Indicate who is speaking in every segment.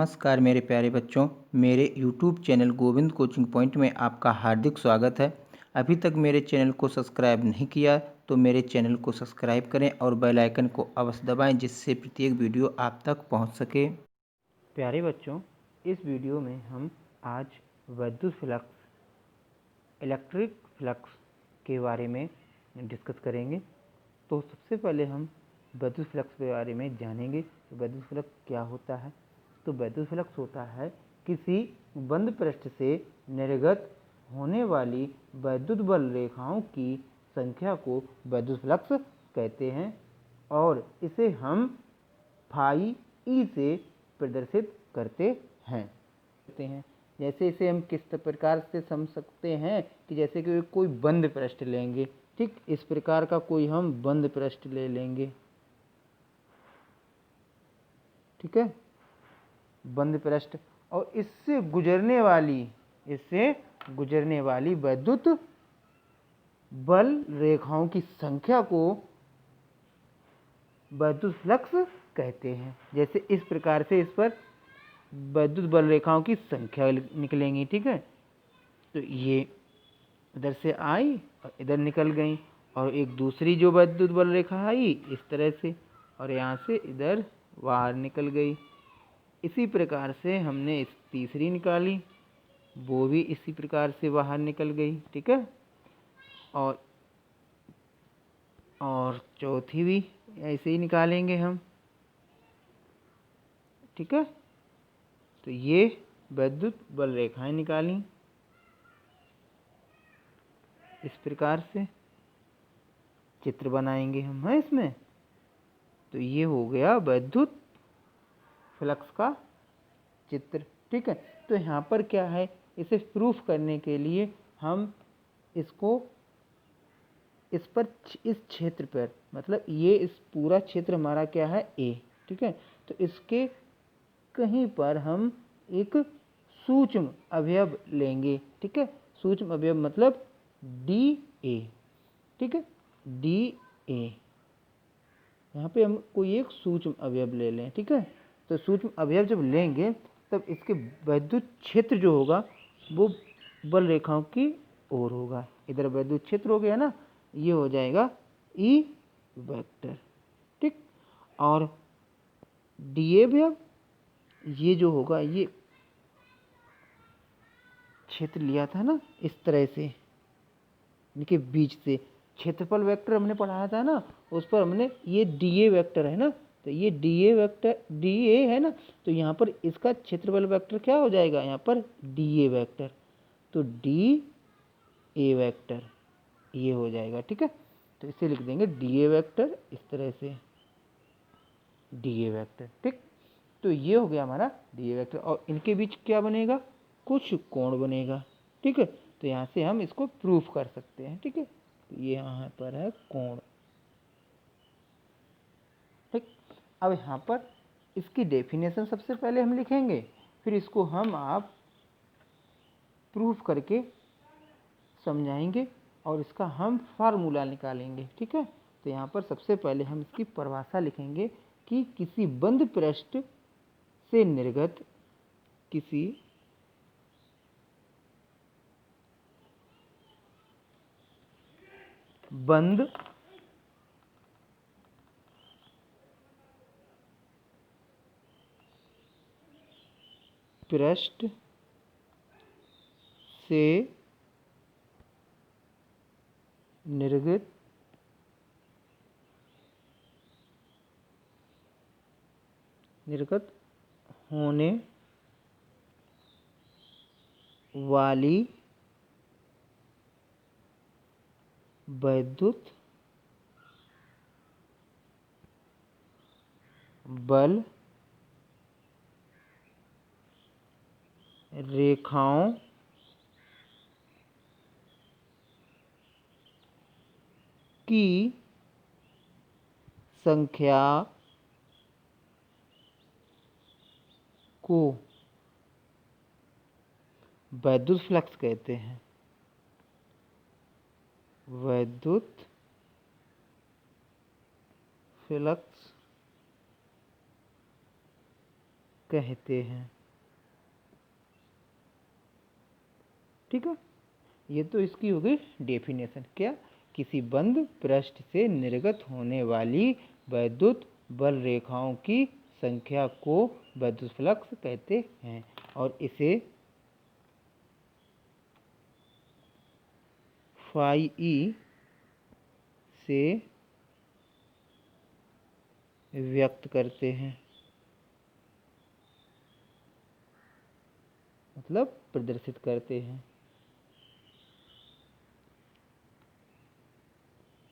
Speaker 1: नमस्कार मेरे प्यारे बच्चों, मेरे YouTube channel Govind coaching point में आपका हार्दिक स्वागत है। अभी तक मेरे चैनल को सब्सक्राइब नहीं किया तो मेरे चैनल को सब्सक्राइब करें और बेल आइकन को अवश्य दबाएं, जिससे प्रत्येक वीडियो आप तक पहुंच सके। प्यारे बच्चों, इस वीडियो में हम आज विद्युत फ्लक्स, इलेक्ट्रिक फ्लक्स के बारे में डिस्कस करेंगे। तो सबसे पहले हम विद्युत फ्लक्स के बारे में जानेंगे। तो विद्युत फ्लक्स क्या होता है? तो विद्युत फ्लक्स होता है किसी बंद पृष्ठ से निर्गत होने वाली विद्युत बल रेखाओं की संख्या को विद्युत फ्लक्स कहते हैं और इसे हम फाई ई से प्रदर्शित करते हैं। जैसे इसे हम किस प्रकार से समझ सकते हैं कि जैसे कि कोई बंद पृष्ठ लेंगे, ठीक इस प्रकार का कोई हम बंद पृष्ठ ले लेंगे, ठीक है, बंद पृष्ठ, और इससे गुजरने वाली विद्युत बल रेखाओं की संख्या को विद्युत फ्लक्स कहते हैं। जैसे इस प्रकार से इस पर विद्युत बल रेखाओं की संख्या निकलेंगी, ठीक है। तो ये इधर से आई और इधर निकल गई, और एक दूसरी जो विद्युत बल रेखा आई इस तरह से, और यहाँ से इधर बाहर निकल गई। इसी प्रकार से हमने इस तीसरी निकाली, वो भी इसी प्रकार से बाहर निकल गई, ठीक है। और चौथी भी ऐसे ही निकालेंगे हम, ठीक है। तो ये विद्युत बल रेखाएं निकाली इस प्रकार से, चित्र बनाएंगे हम, है इसमें। तो ये हो गया विद्युत फ्लक्स का चित्र, ठीक है। तो यहाँ पर क्या है, इसे प्रूफ करने के लिए हम इसको इस क्षेत्र पर, मतलब ये इस पूरा क्षेत्र हमारा क्या है, ए, ठीक है। तो इसके कहीं पर हम एक सूक्ष्म अवयव लेंगे, ठीक है। सूक्ष्म अवयव मतलब डी ए, ठीक है, डी ए। यहाँ पे हम कोई एक सूक्ष्म अवयव ले लें, ठीक है। तो सूक्ष्म अवयव जब लेंगे तब इसके विद्युत क्षेत्र जो होगा वो बल रेखाओं की ओर होगा। इधर विद्युत क्षेत्र हो गया ना, ये हो जाएगा ई वेक्टर, ठीक। और डी ए अवयव ये जो होगा, ये क्षेत्र लिया था ना इस तरह से, इनके बीच से क्षेत्रफल वेक्टर हमने पढ़ाया था ना, उस पर हमने ये डी ए वेक्टर है ना, तो ये D A vector D A है ना, तो यहाँ पर इसका क्षेत्रफल वेक्टर क्या हो जाएगा, यहाँ पर डी ए वेक्टर। तो डी ए वेक्टर ये हो जाएगा, ठीक है। तो इसे लिख देंगे डी ए वेक्टर, इस तरह से डी ए वेक्टर, ठीक। तो ये हो गया हमारा डी ए वेक्टर, और इनके बीच क्या बनेगा, कुछ कोण बनेगा, ठीक है। तो यहाँ से हम इसको प्रूफ कर सकते हैं, ठीक है। तो ये यहाँ पर है कोण, ठीक। अब यहाँ पर इसकी डेफिनेशन सबसे पहले हम लिखेंगे, फिर इसको हम आप प्रूफ करके समझाएंगे और इसका हम फार्मूला निकालेंगे, ठीक है। तो यहाँ पर सबसे पहले हम इसकी परिभाषा लिखेंगे कि किसी बंद पृष्ठ से निर्गत किसी बंद पृष्ठ से निर्गत होने वाली विद्युत बल रेखाओं की संख्या को विद्युत फ्लक्स कहते हैं। विद्युत फ्लक्स कहते हैं। ठीक है, ये तो इसकी हो गई डेफिनेशन। क्या? किसी बंद पृष्ठ से निर्गत होने वाली वैद्युत बल रेखाओं की संख्या को वैद्युत फ्लक्स कहते हैं और इसे फाई ई से व्यक्त करते हैं, मतलब प्रदर्शित करते हैं।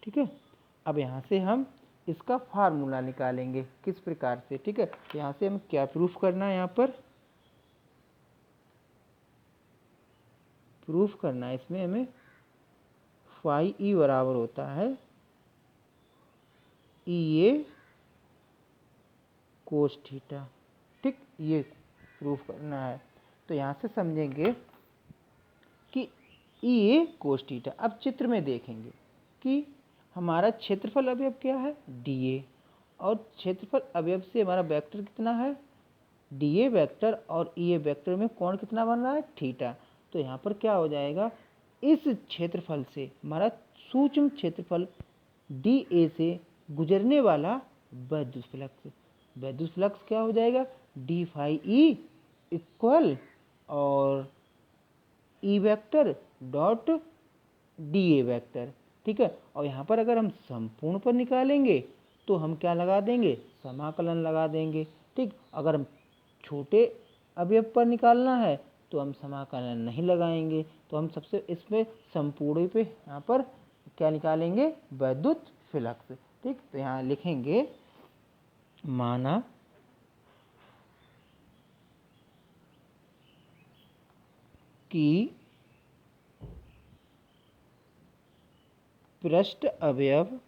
Speaker 1: ठीक है, अब यहाँ से हम इसका फार्मूला निकालेंगे किस प्रकार से। ठीक है, यहाँ से हम क्या प्रूफ करना है, यहाँ पर प्रूफ करना है, इसमें हमें फाई ई बराबर होता है ई ए कोस थीटा। ठीक, ये प्रूफ करना है। तो यहाँ से समझेंगे कि ई ए कोस थीटा। अब चित्र में देखेंगे कि हमारा क्षेत्रफल अवयव क्या है, डी ए, और क्षेत्रफल अवयव से हमारा वेक्टर कितना है, डी ए वेक्टर, और ई ए वेक्टर में कोण कितना बन रहा है, थीटा। तो यहाँ पर क्या हो जाएगा, इस क्षेत्रफल से हमारा सूक्ष्म क्षेत्रफल डी ए से गुजरने वाला वैद्युत फ्लक्स, वैद्युत फ्लक्स क्या हो जाएगा, डी फाई ई इक्वल और E vector dot D A vector. ठीक है, और यहाँ पर अगर हम संपूर्ण पर निकालेंगे तो हम क्या लगा देंगे, समाकलन लगा देंगे। ठीक, अगर हम छोटे अवयव पर निकालना है तो हम समाकलन नहीं लगाएंगे। तो हम सबसे इसमें संपूर्ण पे यहाँ पर क्या निकालेंगे, वैद्युत फ्लक्स। ठीक, तो यहाँ लिखेंगे माना कि पृष्ठ अवयव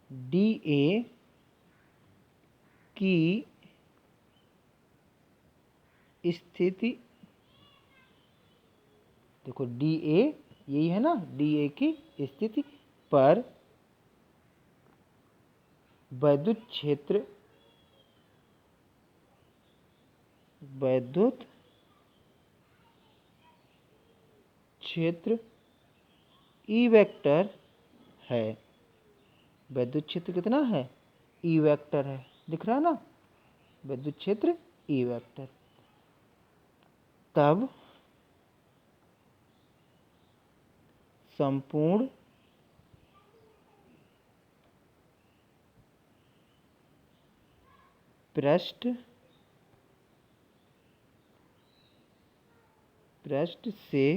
Speaker 1: डी ए की स्थिति, देखो डी ए यही है ना, डी ए की स्थिति पर वैद्युत क्षेत्र, वैद्युत क्षेत्र ई वेक्टर है। वैद्युत क्षेत्र कितना है, ई वेक्टर है, दिख रहा है ना, वैद्युत क्षेत्र ई वेक्टर। तब संपूर्ण पृष्ठ से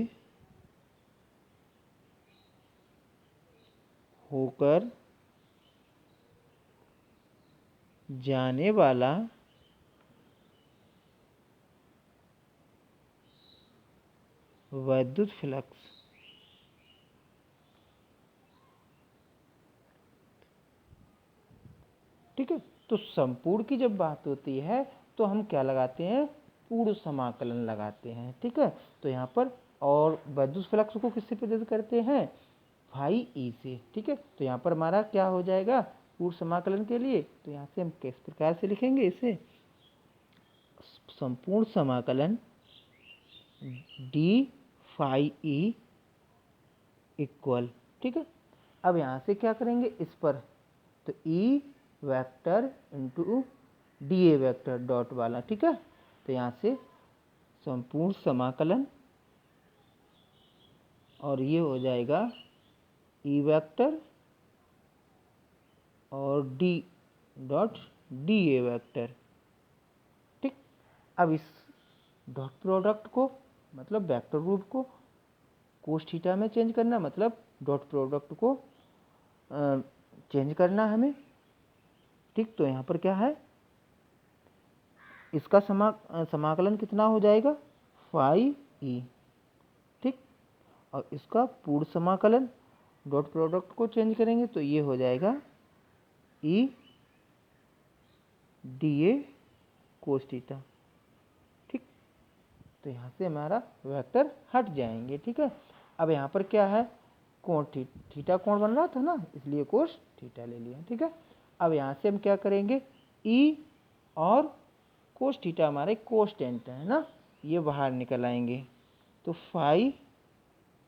Speaker 1: होकर जाने वाला वैद्युत फ्लक्स ठीक है, तो संपूर्ण की जब बात होती है तो हम क्या लगाते हैं, पूर्ण समाकलन लगाते हैं। ठीक है, तो यहाँ पर और वैद्युत फ्लक्स को किससे प्रदर्शित करते हैं, फाई ई से। ठीक है, तो यहाँ पर हमारा क्या हो जाएगा, पूर्ण समाकलन के लिए तो यहाँ से हम किस प्रकार से लिखेंगे इसे, संपूर्ण समाकलन डी फाई ई इक्वल। ठीक है, अब यहाँ से क्या करेंगे इस पर, तो E vector into D A vector dot वाला। ठीक है, तो यहाँ से संपूर्ण समाकलन और ये हो जाएगा ई वेक्टर और D dot D A vector. ठीक, अब इस डॉट प्रोडक्ट को मतलब वेक्टर रूप को कोस थीटा में चेंज करना, मतलब डॉट प्रोडक्ट को चेंज करना हमें। ठीक, तो यहाँ पर क्या है, इसका समाकलन कितना हो जाएगा, फाई ई। ठीक, और इसका पूर्ण समाकलन डॉट प्रोडक्ट को चेंज करेंगे तो ये हो जाएगा E D A cos theta. ठीक, तो यहाँ से हमारा वेक्टर हट जाएंगे। ठीक है, अब यहाँ पर क्या है, कोण थीटा कोण बन रहा था ना, इसलिए कोस थीटा ले लिया। ठीक है, अब यहाँ से हम क्या करेंगे, ई और कोस थीटा हमारे कोस्टेंट है ना, ये बाहर निकल आएंगे। तो फाई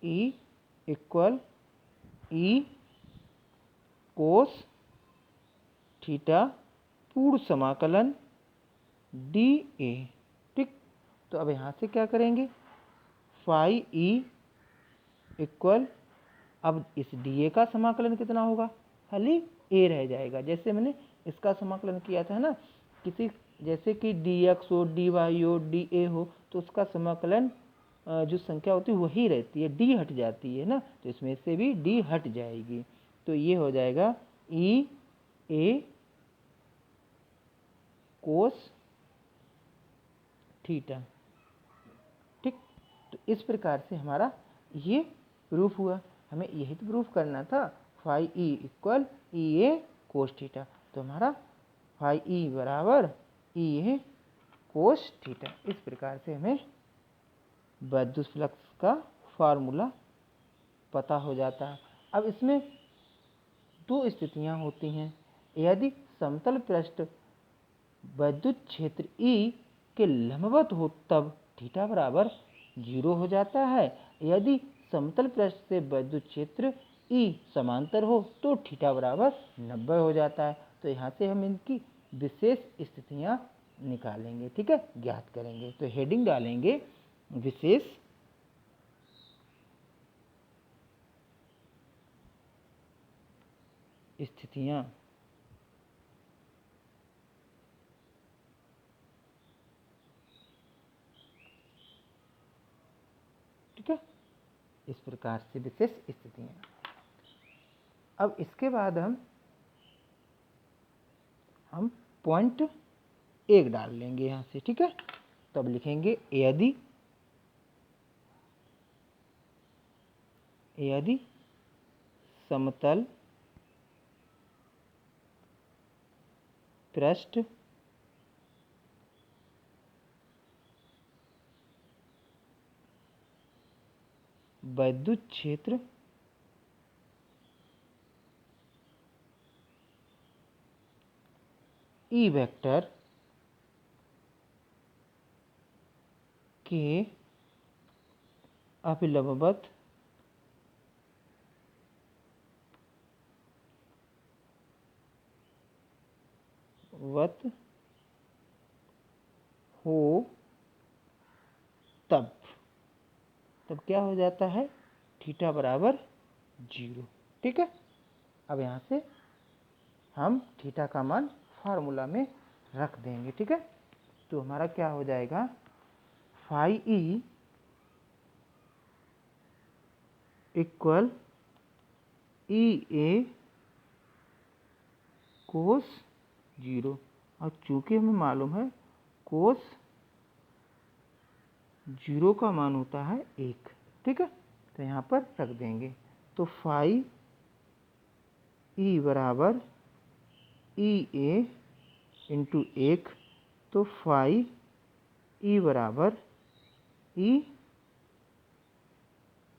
Speaker 1: ई इक्वल ई कोस थीटा पूर्ण समाकलन डी ए। ठीक, तो अब यहाँ से क्या करेंगे, फाई ई इक्वल, अब इस डी ए का समाकलन कितना होगा, खाली ए रह जाएगा। जैसे मैंने इसका समाकलन किया था ना, किसी जैसे कि डी एक्स हो, डी वाई हो, डी ए हो, तो उसका समाकलन जो संख्या होती है वही रहती है, डी हट जाती है ना, तो इसमें से भी डी हट जाएगी। तो ये हो जाएगा ई ए कोस थीटा। ठीक, तो इस प्रकार से हमारा ये प्रूफ हुआ। हमें यही तो प्रूफ करना था, फाई ई इक्वल ई ए कोस थीटा। तो हमारा फाई ई बराबर ई ए कोस थीटा। इस प्रकार से हमें विद्युत फ्लक्स का फार्मूला पता हो जाता है। अब इसमें दो स्थितियां होती हैं। यदि समतल पृष्ठ विद्युत क्षेत्र ई के लंबवत हो तब थीटा बराबर 0 हो जाता है। यदि समतल पृष्ठ से विद्युत क्षेत्र ई समांतर हो तो थीटा बराबर 90 हो जाता है। तो यहाँ से हम इनकी विशेष स्थितियाँ निकालेंगे। ठीक है, ज्ञात करेंगे। तो हेडिंग डालेंगे विशेष स्थितियाँ। ठीक है, इस प्रकार से विशेष स्थितियाँ। अब इसके बाद हम पॉइंट 1 डाल लेंगे यहाँ से। ठीक है, तब लिखेंगे यदि समतल पृष्ठ विद्युत क्षेत्र ई वेक्टर के अभिलंबवत हो तब क्या हो जाता है, थीटा बराबर 0। ठीक है, अब यहाँ से हम थीटा का मान फार्मूला में रख देंगे। ठीक है, तो हमारा क्या हो जाएगा, फाई ई इक्वल ई ए कोस 0। और चूंकि हमें मालूम है कोस 0 का मान होता है 1। ठीक है, तो यहाँ पर रख देंगे। तो फाई ई बराबर ई ए इंटू 1, तो फाई ई बराबर ई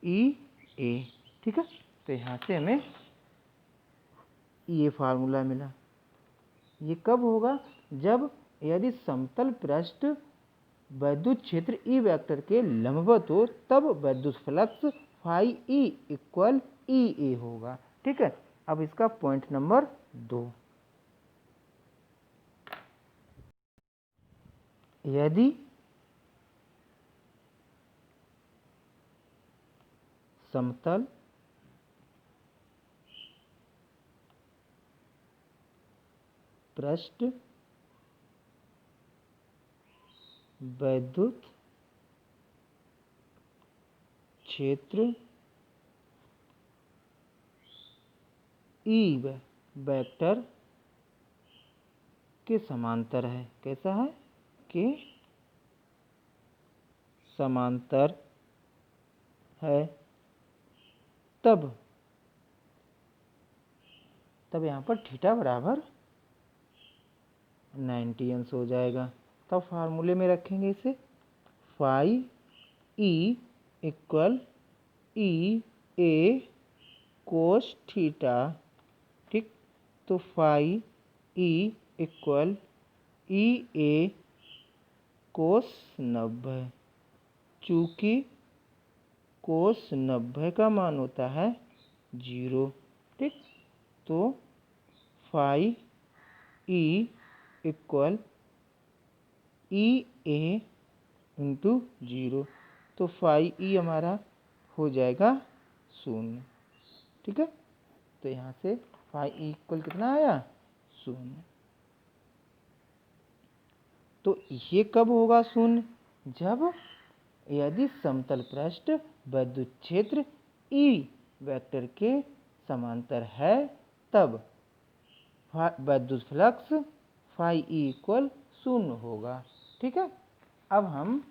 Speaker 1: ए। ठीक है, तो यहाँ से हमें ये फार्मूला मिला। ये कब होगा, जब यदि समतल पृष्ठ विद्युत क्षेत्र ई वेक्टर के लंबवत हो तब विद्युत फ्लक्स फाई ई इक्वल ई ए होगा। ठीक है, अब इसका पॉइंट नंबर 2, यदि समतल पृष्ठ विद्युत क्षेत्र ई वेक्टर के समांतर है। कैसा है, के समांतर है, तब यहाँ पर थीटा बराबर 90 अंश हो जाएगा। तब फार्मूले में रखेंगे इसे, फाई ई इक्वल ई ए कोस थीटा, ठीक। तो फाई ई इक्वल ई ए कोस 90, चूँकि कोस 90 का मान होता है 0, ठीक। तो फाई ई इक्वल ई ए इंटू 0, तो फाई ई हमारा हो जाएगा 0, ठीक है। तो यहाँ से फाई ई इक्वल कितना आया 0। तो ये कब होगा 0? जब यदि समतल पृष्ठ विद्युत क्षेत्र ई वेक्टर के समांतर है, तब विद्युत फ्लक्स फाई ई इक्वल 0 होगा, ठीक है। अब हम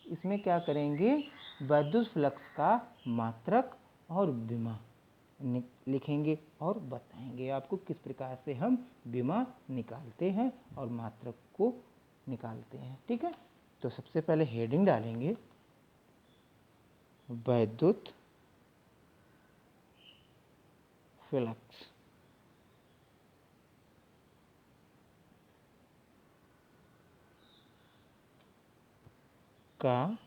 Speaker 1: इसमें क्या करेंगे, विद्युत फ्लक्स का मात्रक और विमा लिखेंगे और बताएंगे आपको किस प्रकार से हम विमा निकालते हैं और मात्रक को निकालते हैं, ठीक है। तो सबसे पहले हेडिंग डालेंगे विद्युत फ्लक्स का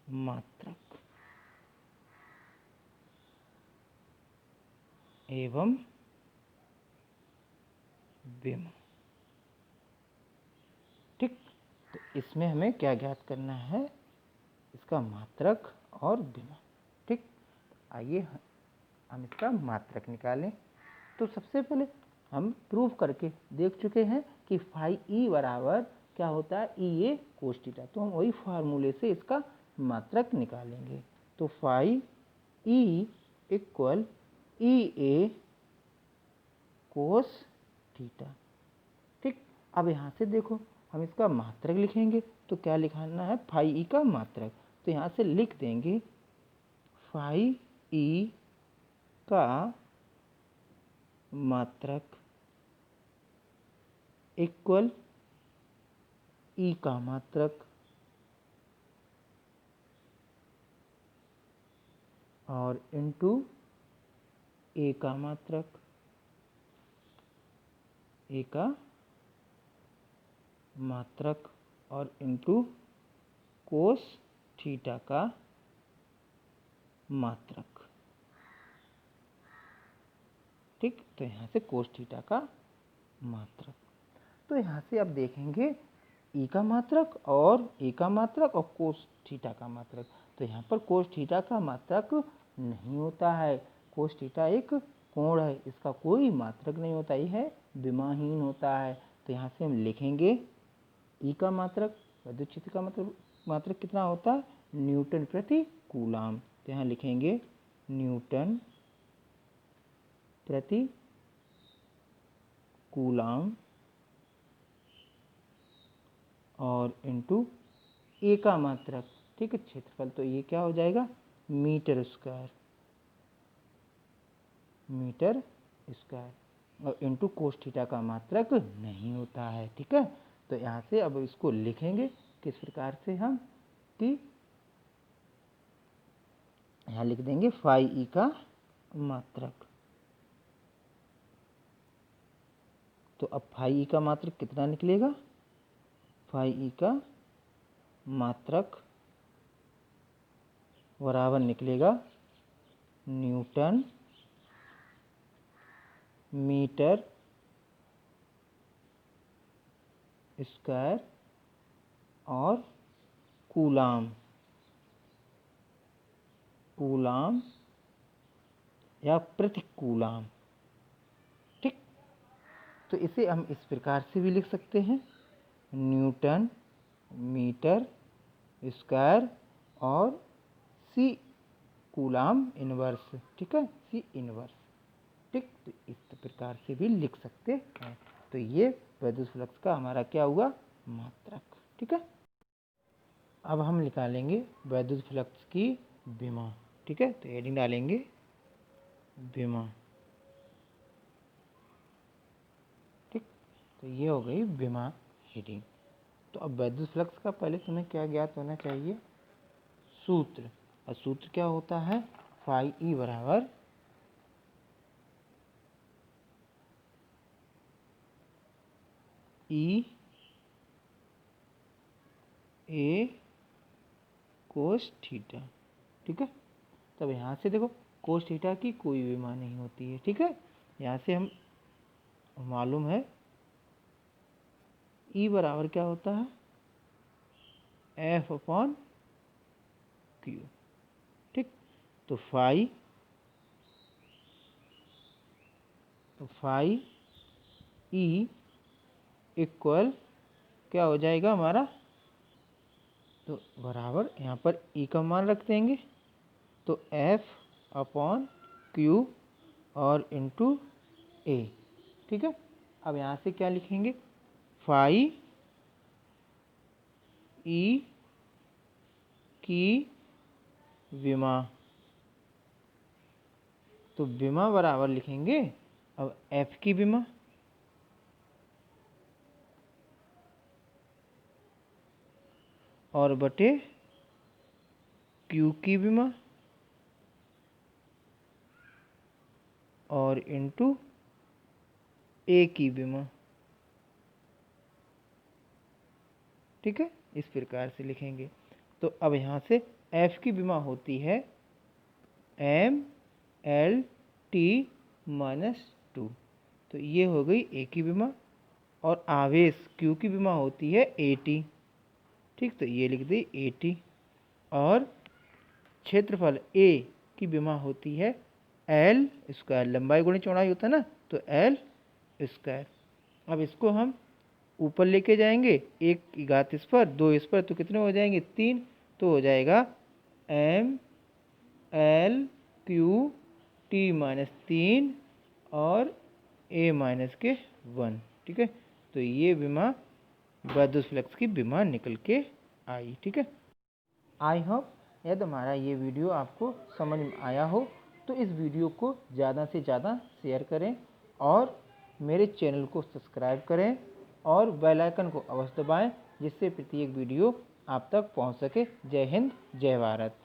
Speaker 1: मात्रक एवं विमा, ठीक। तो इसमें हमें क्या ज्ञात करना है, इसका मात्रक और विमा, ठीक। आइए हम इसका मात्रक निकालें। तो सबसे पहले हम प्रूव करके देख चुके हैं कि फाई ई बराबर क्या होता है, ई ए कोस थीटा। तो हम वही फार्मूले से इसका मात्रक निकालेंगे। तो फाई ई इक्वल ई ए कोस थीटा, ठीक। अब यहाँ से देखो हम इसका मात्रक लिखेंगे, तो क्या लिखाना है, फाई ई का मात्रक। तो यहाँ से लिख देंगे फाई ई का मात्रक इक्वल ई का मात्रक और इनटू ए का मात्रक, ए का मात्रक और इनटू कोस थीटा का मात्रक, ठीक। तो यहाँ से कोस थीटा का मात्रक। तो यहाँ से अब देखेंगे ई का मात्रक और ए का मात्रक और कोस थीटा का मात्रक। तो यहाँ पर कोस थीटा का मात्रक नहीं होता है, कोस थीटा एक कोण है, इसका कोई मात्रक नहीं होता, यह विमाहीन होता है। तो यहाँ से हम लिखेंगे ई का मात्रक, विद्युत क्षेत्र का मात्रक कितना होता है, न्यूटन प्रति कूलाम। तो यहाँ लिखेंगे न्यूटन प्रति कूलाम और इनटू ए का मात्रक, ठीक है, क्षेत्रफल। तो ये क्या हो जाएगा, मीटर स्क्वायर, मीटर स्क्वायर और इनटू कोस थीटा का मात्रक नहीं होता है, ठीक है। तो यहाँ से अब इसको लिखेंगे किस प्रकार से हम, कि यहाँ लिख देंगे फाई ई का मात्रक। तो अब फाई ई का मात्रक कितना निकलेगा, फाई ई का मात्रक बराबर निकलेगा न्यूटन मीटर स्क्वायर और कूलाम, कूलाम या प्रति कूलाम, ठीक। तो इसे हम इस प्रकार से भी लिख सकते हैं, न्यूटन मीटर स्क्वायर और सी कूलाम इनवर्स, ठीक है, सी इनवर्स, ठीक। तो इस प्रकार से भी लिख सकते हैं। तो ये विद्युत फ्लक्स का हमारा क्या हुआ, मात्रक, ठीक है। अब हम निकालेंगे विद्युत फ्लक्स की विमा, ठीक है। तो हेडिंग डालेंगे विमा, ठीक। तो ये हो गई विमा हेडिंग। तो अब विद्युत फ्लक्स का पहले तुम्हें क्या ज्ञात होना चाहिए, सूत्र। और सूत्र क्या होता है, फाई ई बराबर ई ए कोस थीटा। ठीक है, तब यहाँ से देखो कोस थीटा की कोई भी मान नहीं होती है। ठीक है, यहाँ से हम मालूम है ई बराबर क्या होता है, एफ अपॉन क्यू। ठीक, तो फाई ई इक्वल क्या हो जाएगा हमारा, तो बराबर यहाँ पर ई का मान रख देंगे, तो एफ अपॉन क्यू और इंटू ए। ठीक है, अब यहाँ से क्या लिखेंगे, फाई ई की विमा, तो विमा बराबर लिखेंगे अब एफ की विमा और बटे क्यू की विमा और इंटू ए की विमा। ठीक है, इस प्रकार से लिखेंगे। तो अब यहाँ से एफ की विमा होती है एम एल टी -2, तो ये हो गई ए की विमा, और आवेश क्यू की विमा होती है ए टी। ठीक, तो ये लिख दी ए टी, और क्षेत्रफल ए की विमा होती है एल स्क्वायर, लंबाई गुणे चौड़ाई होता है ना, तो एल स्क्वायर। अब इसको हम ऊपर लेके जाएंगे, एक की घात इस पर, दो इस पर, तो कितने हो जाएंगे, 3, तो हो जाएगा एम एल क्यू टी -3 और ए -1। ठीक है, तो ये विमा वैद्युत फ्लक्स की विमा निकल के आई। ठीक है, आई होप यदि हमारा ये वीडियो आपको समझ में आया हो तो इस वीडियो को ज़्यादा से ज़्यादा शेयर करें और मेरे चैनल को सब्सक्राइब करें और बेल आइकन को अवश्य दबाएं, जिससे प्रत्येक वीडियो आप तक पहुंच सके। जय हिंद, जय भारत।